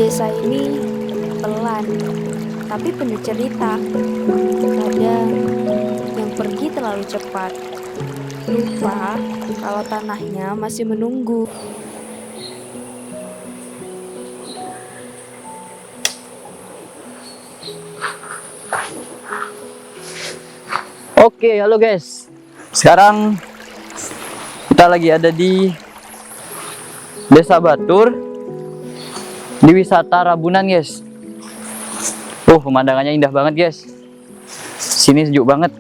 Desa ini pelan, tapi penuh cerita. Kadang yang pergi terlalu cepat, lupa kalau tanahnya masih menunggu. Oke, halo guys. Sekarang kita lagi ada di Desa Batur di wisata Rabunan, guys. Pemandangannya indah banget, guys. Sini sejuk banget.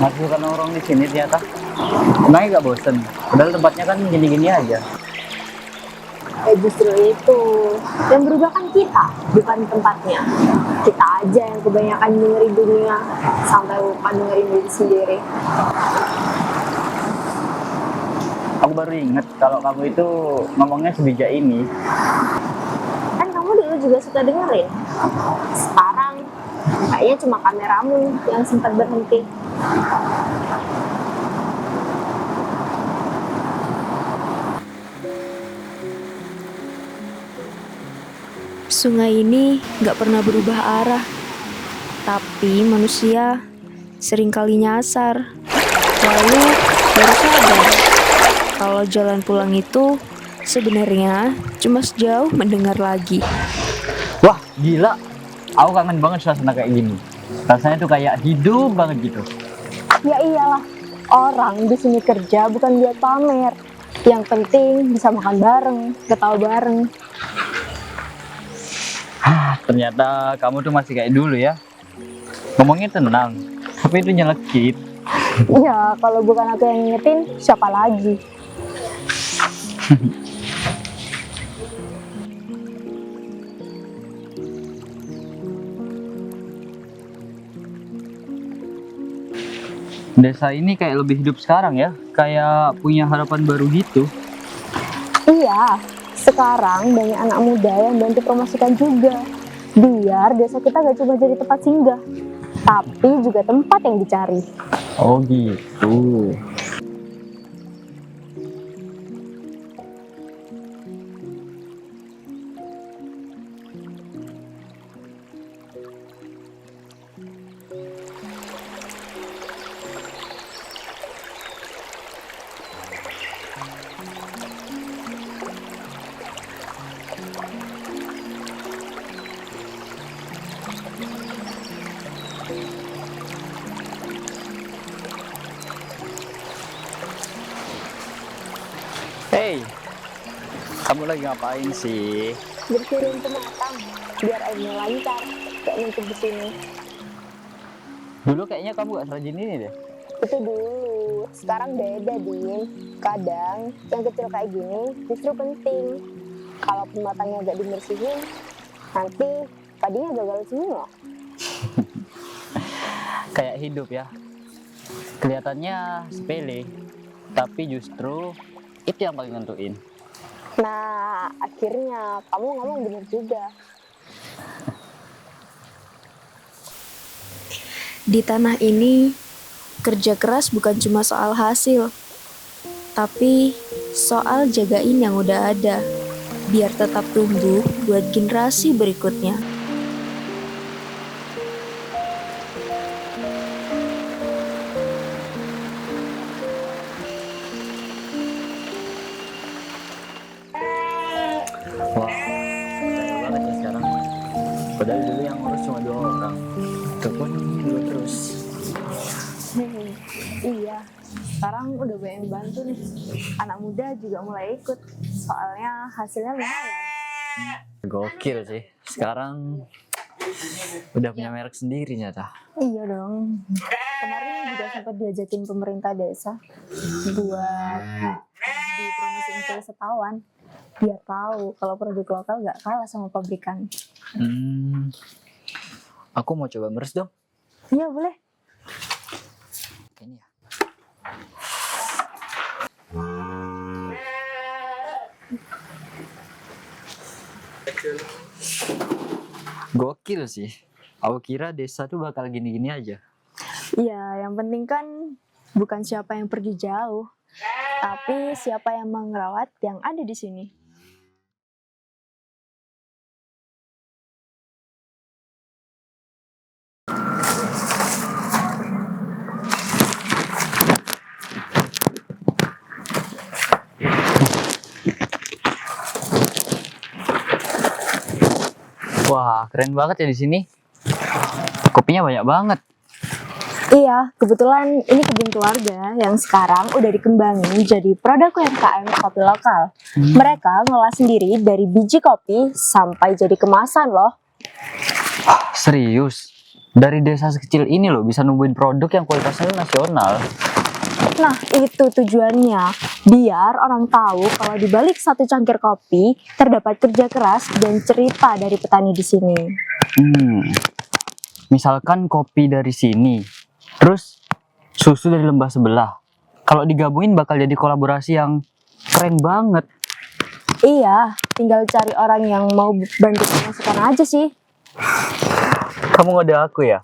Masih suka nongkrong di sini ternyata. Emangnya gak bosen? Padahal tempatnya kan gini-gini aja. Justru itu yang berubah kan kita, bukan tempatnya. Kita aja yang kebanyakan dengerin dunia sampai lupa dengerin diri sendiri. Aku baru inget kalau kamu itu ngomongnya sebijak ini. Kan kamu dulu juga suka dengerin. Sekarang kayaknya cuma kameramu yang sempat berhenti. Sungai ini gak pernah berubah arah, tapi manusia seringkali nyasar. Lalu baru sadar kalau jalan pulang itu sebenarnya cuma sejauh mendengar lagi. Wah, gila. Aku kangen banget suasana kayak gini. Rasanya tuh kayak hidup banget gitu. Ya iyalah, orang di sini kerja bukan buat pamer. Yang penting bisa makan bareng, ketawa bareng. Ternyata kamu tuh masih kayak dulu ya. Ngomongnya tenang, tapi itu nyelekit. Ya, kalau bukan aku yang ngingetin, siapa lagi? Desa ini kayak lebih hidup sekarang ya. Kayak punya harapan baru gitu. Iya, sekarang banyak anak muda yang bantu promosikan juga. Biar desa kita gak cuma jadi tempat singgah, tapi juga tempat yang dicari. Oh gitu. Hey, kamu lagi ngapain sih? Bersihin pematang, biar airnya lancar, gak numpuk di sini. Dulu kayaknya kamu gak serajin ini deh. Itu dulu, sekarang beda, Din. Kadang yang kecil kayak gini justru penting. Kalau pematangnya gak dibersihin, nanti padinya gagal semua. Kayak hidup ya. Kelihatannya sepele, tapi justru itu yang paling nentuin. Nah, akhirnya kamu ngomong bener juga. Di tanah ini, kerja keras bukan cuma soal hasil, tapi soal jagain yang udah ada, biar tetap tumbuh buat generasi berikutnya. Wah, sayang banget ya sekarang. Padahal dulu yang ngurus cuma 2 orang. Itu pun dulu terus. Iya, sekarang udah banyak yang bantu nih. Anak muda juga mulai ikut, soalnya hasilnya lumayan. Gokil sih. Sekarang udah punya merek sendiri nyata. Iya dong. Kemarin juga sempat diajakin pemerintah desa buat dipromosiin ke wisatawan biar tahu kalau produk lokal nggak kalah sama pabrikan. Aku mau coba meres dong. Iya boleh. Kayaknya ya. Gokil sih. Aku kira desa tuh bakal gini-gini aja. Iya, yang penting kan bukan siapa yang pergi jauh, tapi siapa yang merawat yang ada di sini. Wah, keren banget ya di sini. Kopinya banyak banget. Iya, kebetulan ini kebun keluarga yang sekarang udah dikembangin jadi produk UMKM kopi lokal. Mereka ngolah sendiri dari biji kopi sampai jadi kemasan loh. Serius. Dari desa sekecil ini loh bisa numbuhin produk yang kualitasnya nasional. Nah, itu tujuannya. Biar orang tahu kalau di balik satu cangkir kopi terdapat kerja keras dan cerita dari petani di sini. Misalkan kopi dari sini, terus susu dari lembah sebelah. Kalau digabungin bakal jadi kolaborasi yang keren banget. Iya, tinggal cari orang yang mau bantu promosikan aja sih. Kamu ngode aku ya?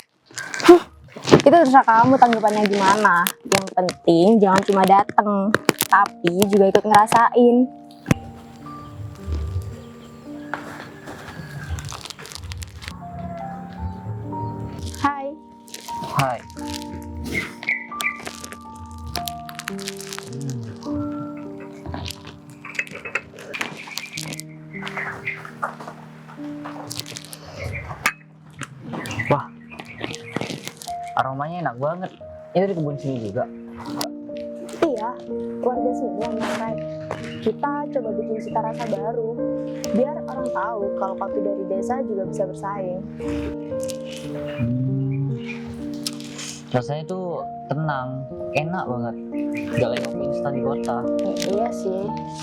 Itu terserah kamu tanggapannya gimana. Yang penting jangan cuma dateng, tapi juga ikut ngerasain. Hai. Hai. Wah, aromanya enak banget. Ini dari kebun sini juga. Iya, warga sini yang ngerai. Kita coba bikin cita rasa baru, biar orang tahu kalau kopi dari desa juga bisa bersaing. Rasanya tuh tenang, enak banget. Gak kayak kopi instan di kota. Iya sih,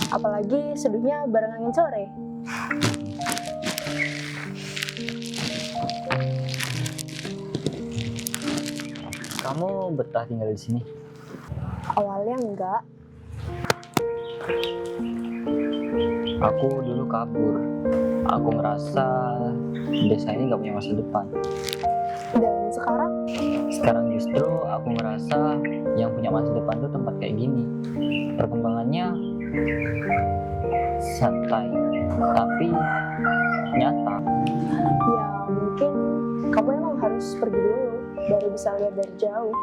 apalagi seduhnya bareng angin sore. Kamu betah tinggal di sini? Awalnya enggak, Aku dulu kabur. Aku ngerasa desa ini gak punya masa depan. dan sekarang Sekarang justru aku ngerasa yang punya masa depan tuh tempat kayak gini. Perkembangannya santai, tapi nyata. ya mungkin kamu emang harus pergi dulu, baru bisa lihat dari jauh.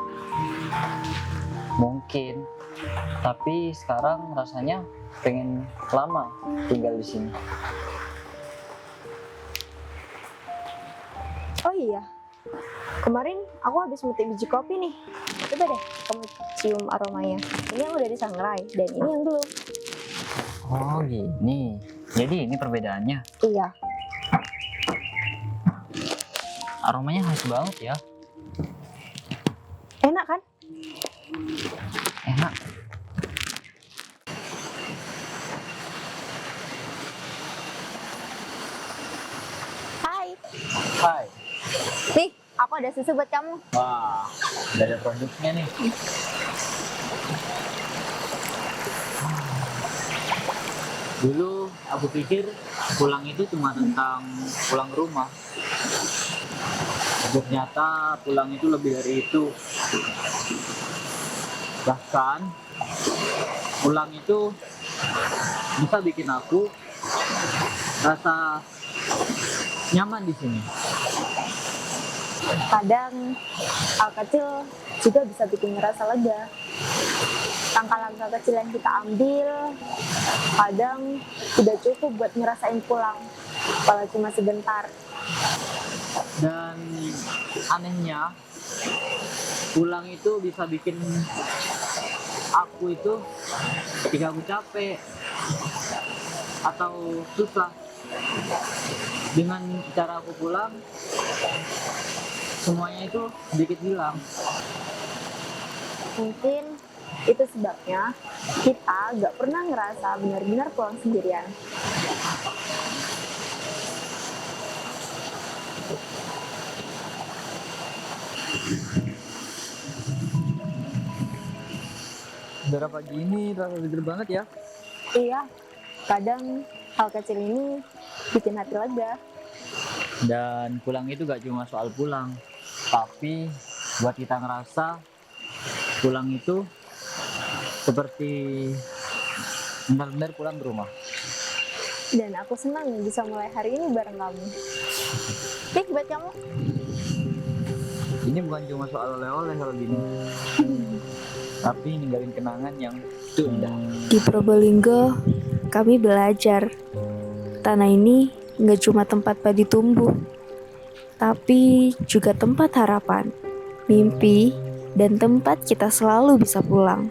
Mungkin, tapi sekarang rasanya pengen lama tinggal di sini. Oh iya, kemarin aku habis metik biji kopi nih. Coba deh kamu cium aromanya. Ini yang udah disangrai dan ini yang belum. Oh gini, jadi ini perbedaannya. Iya, Aromanya khas banget ya, enak kan? enak. Hai, Hai. nih aku ada susu buat kamu. Wah, udah ada produknya nih. Dulu aku pikir pulang itu cuma tentang pulang ke rumah. Ternyata pulang itu lebih dari itu. Bahkan pulang itu bisa bikin aku rasa nyaman di sini. Kadang hal kecil juga bisa bikin ngerasa lega. Langkah-langkah kecil yang kita ambil kadang tidak cukup buat ngerasain pulang, kalau cuma sebentar. Dan anehnya pulang itu bisa bikin aku itu ketika aku capek atau susah, dengan cara aku pulang semuanya itu sedikit hilang. Mungkin itu sebabnya kita gak pernah ngerasa benar-benar pulang sendirian. Udara pagi ini terasa seger banget ya. Iya, kadang hal kecil ini bikin hati lega. Dan pulang itu gak cuma soal pulang, tapi buat kita ngerasa pulang itu seperti benar-benar pulang ke rumah. Dan aku senang bisa mulai hari ini bareng kamu. Oke, buat kamu. Ini bukan cuma soal oleh-oleh kalau gini, tapi ninggalin kenangan yang itu indah. Di Probolinggo, kami belajar. Tanah ini nggak cuma tempat padi tumbuh, tapi juga tempat harapan, mimpi, dan tempat kita selalu bisa pulang.